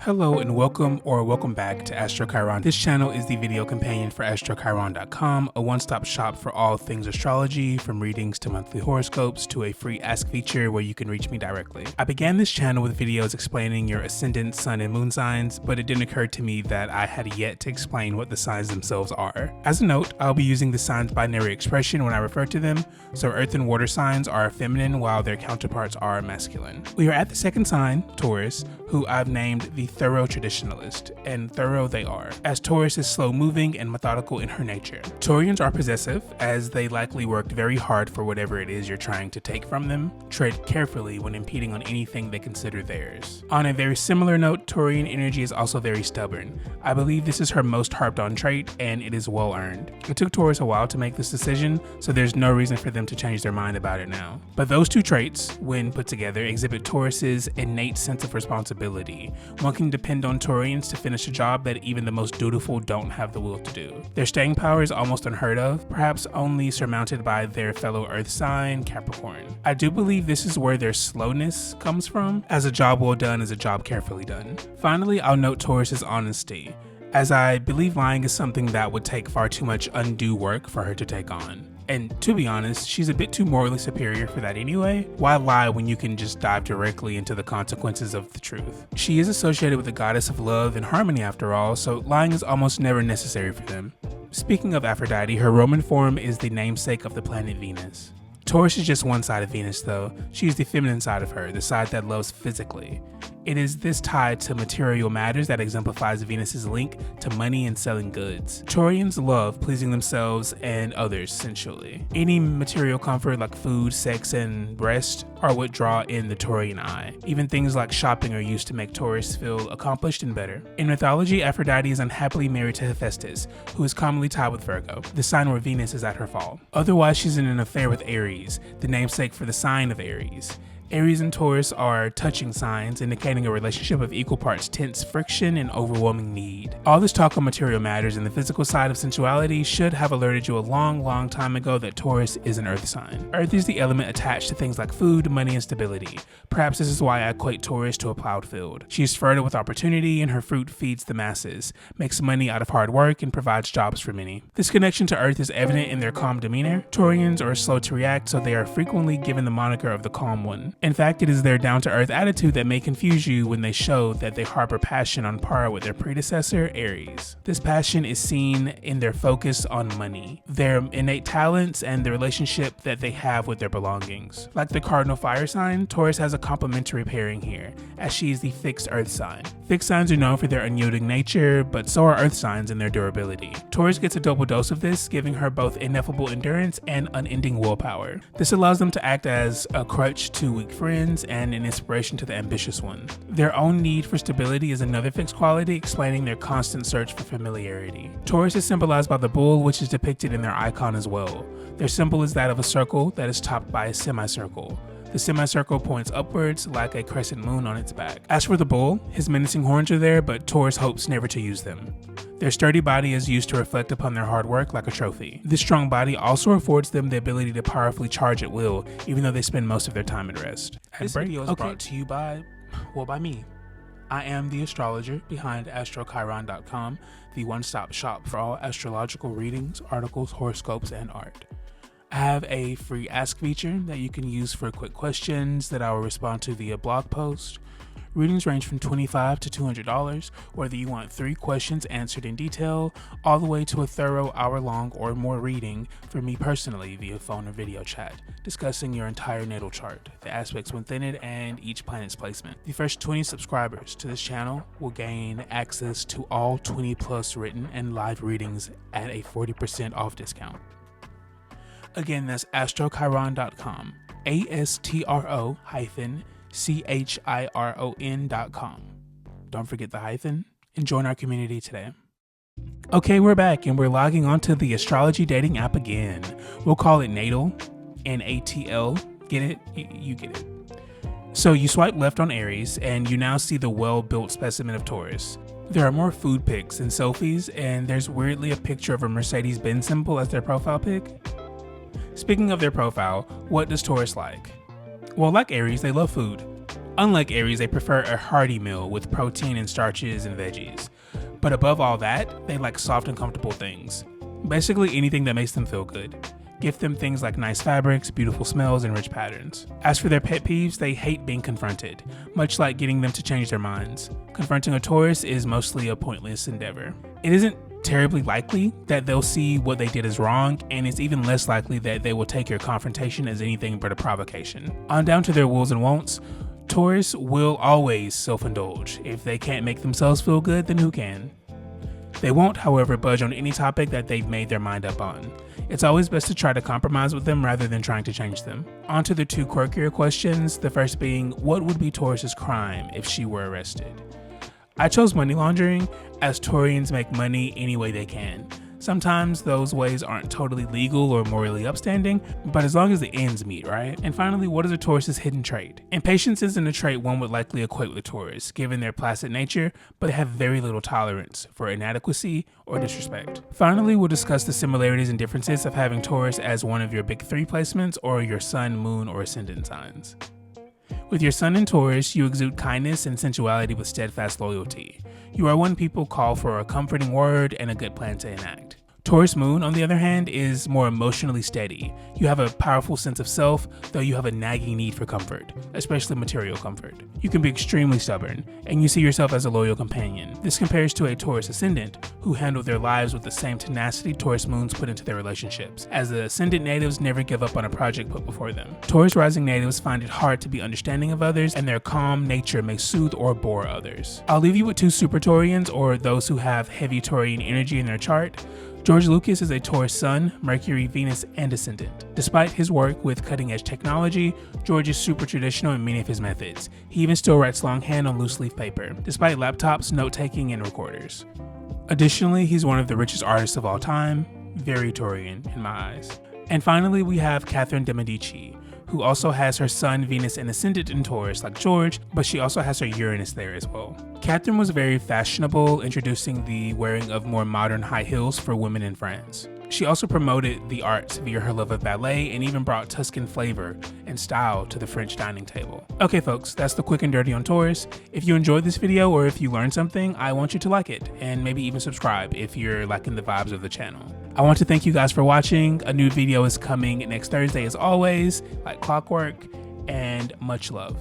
Hello and welcome back to AstroChiron. This channel is the video companion for AstroChiron.com, a one-stop shop for all things astrology, from readings to monthly horoscopes to a free ask feature where you can reach me directly. I began this channel with videos explaining your ascendant, sun, and moon signs, but it didn't occur to me that I had yet to explain what the signs themselves are. As a note, I'll be using the signs binary expression when I refer to them, so earth and water signs are feminine while their counterparts are masculine. We are at the second sign, Taurus, who I've named the Thorough Traditionalist, and thorough they are, as Taurus is slow-moving and methodical in her nature. Taurians are possessive, as they likely worked very hard for whatever it is you're trying to take from them, tread carefully when impeding on anything they consider theirs. On a very similar note, Taurian energy is also very stubborn. I believe this is her most harped on trait, and it is well earned. It took Taurus a while to make this decision, so there's no reason for them to change their mind about it now. But those two traits, when put together, exhibit Taurus's innate sense of responsibility. One can depend on Taurians to finish a job that even the most dutiful don't have the will to do. Their staying power is almost unheard of, perhaps only surmounted by their fellow earth sign, Capricorn. I do believe this is where their slowness comes from, as a job well done is a job carefully done. Finally, I'll note Taurus's honesty, as I believe lying is something that would take far too much undue work for her to take on. And to be honest, she's a bit too morally superior for that anyway. Why lie when you can just dive directly into the consequences of the truth? She is associated with the goddess of love and harmony after all, so lying is almost never necessary for them. Speaking of Aphrodite, her Roman form is the namesake of the planet Venus. Taurus is just one side of Venus though. She's the feminine side of her, the side that loves physically. It is this tie to material matters that exemplifies Venus's link to money and selling goods. Taurians love pleasing themselves and others sensually. Any material comfort like food, sex, and rest are what draw in the Taurian eye. Even things like shopping are used to make Taurus feel accomplished and better. In mythology, Aphrodite is unhappily married to Hephaestus, who is commonly tied with Virgo, the sign where Venus is at her fall. Otherwise, she's in an affair with Aries, the namesake for the sign of Aries. Aries and Taurus are touching signs, indicating a relationship of equal parts tense friction and overwhelming need. All this talk on material matters and the physical side of sensuality should have alerted you a long time ago that Taurus is an earth sign. Earth is the element attached to things like food, money, and stability. Perhaps this is why I equate Taurus to a plowed field. She is fertile with opportunity, and her fruit feeds the masses, makes money out of hard work, and provides jobs for many. This connection to Earth is evident in their calm demeanor. Taurians are slow to react, so they are frequently given the moniker of the calm one. In fact, it is their down-to-earth attitude that may confuse you when they show that they harbor passion on par with their predecessor, Aries. This passion is seen in their focus on money, their innate talents, and the relationship that they have with their belongings. Like the cardinal fire sign, Taurus has a complementary pairing here, as she is the fixed earth sign. Fixed signs are known for their unyielding nature, but so are earth signs in their durability. Taurus gets a double dose of this, giving her both ineffable endurance and unending willpower. This allows them to act as a crutch to weak friends and an inspiration to the ambitious one. Their own need for stability is another fixed quality, explaining their constant search for familiarity. Taurus is symbolized by the bull, which is depicted in their icon as well. Their symbol is that of a circle that is topped by a semicircle. The semicircle points upwards like a crescent moon on its back. As for the bull, his menacing horns are there, but Taurus hopes never to use them. Their sturdy body is used to reflect upon their hard work like a trophy. This strong body also affords them the ability to powerfully charge at will, even though they spend most of their time at rest. This video is brought to you by me. I am the astrologer behind AstroChiron.com, the one-stop shop for all astrological readings, articles, horoscopes, and art. I have a free ask feature that you can use for quick questions that I will respond to via blog post. Readings range from $25 to $200, whether you want 3 questions answered in detail, all the way to a thorough hour-long or more reading from me personally via phone or video chat, discussing your entire natal chart, the aspects within it, and each planet's placement. The first 20 subscribers to this channel will gain access to all 20+ written and live readings at a 40% off discount. Again, that's astrochiron.com, ASTRO-CHIRON.com. Don't forget the hyphen, and join our community today. Okay, we're back, and we're logging onto the astrology dating app again. We'll call it Natal, N-A-T-L. Get it? You get it. So you swipe left on Aries, and you now see the well-built specimen of Taurus. There are more food pics and selfies, and there's weirdly a picture of a Mercedes-Benz symbol as their profile pic. Speaking of their profile, what does Taurus like? Well, like Aries, they love food. Unlike Aries, they prefer a hearty meal with protein and starches and veggies. But above all that, they like soft and comfortable things. Basically anything that makes them feel good. Gift them things like nice fabrics, beautiful smells, and rich patterns. As for their pet peeves, they hate being confronted, much like getting them to change their minds. Confronting a Taurus is mostly a pointless endeavor. It isn't terribly likely that they'll see what they did as wrong, and it's even less likely that they will take your confrontation as anything but a provocation. On down to their wills and wants, Taurus will always self-indulge. If they can't make themselves feel good, then who can? They won't, however, budge on any topic that they've made their mind up on. It's always best to try to compromise with them rather than trying to change them. On to the two quirkier questions, the first being, what would be Taurus's crime if she were arrested? I chose money laundering, as Taurians make money any way they can. Sometimes those ways aren't totally legal or morally upstanding, but as long as the ends meet, right? And finally, what is a Taurus's hidden trait? Impatience isn't a trait one would likely equate with a Taurus, given their placid nature, but they have very little tolerance for inadequacy or disrespect. Finally, we'll discuss the similarities and differences of having Taurus as one of your big three placements or your sun, moon, or ascendant signs. With your sun in Taurus, you exude kindness and sensuality with steadfast loyalty. You are one people call for a comforting word and a good plan to enact. Taurus moon, on the other hand, is more emotionally steady. You have a powerful sense of self, though you have a nagging need for comfort, especially material comfort. You can be extremely stubborn, and you see yourself as a loyal companion. This compares to a Taurus ascendant, who handle their lives with the same tenacity Taurus moons put into their relationships, as the ascendant natives never give up on a project put before them. Taurus rising natives find it hard to be understanding of others, and their calm nature may soothe or bore others. I'll leave you with two super Taurians, or those who have heavy Taurian energy in their chart. George Lucas is a Taurus sun, Mercury, Venus, and ascendant. Despite his work with cutting-edge technology, George is super traditional in many of his methods. He even still writes longhand on loose-leaf paper, despite laptops, note-taking, and recorders. Additionally, he's one of the richest artists of all time, very Taurian in my eyes. And finally, we have Catherine de Medici, who also has her sun, Venus, and ascendant in Taurus like George, but she also has her Uranus there as well. Catherine was very fashionable, introducing the wearing of more modern high heels for women in France. She also promoted the arts via her love of ballet and even brought Tuscan flavor and style to the French dining table. Okay folks, that's the quick and dirty on Taurus. If you enjoyed this video or if you learned something, I want you to like it and maybe even subscribe if you're liking the vibes of the channel. I want to thank you guys for watching. A new video is coming next Thursday as always, like clockwork, and much love.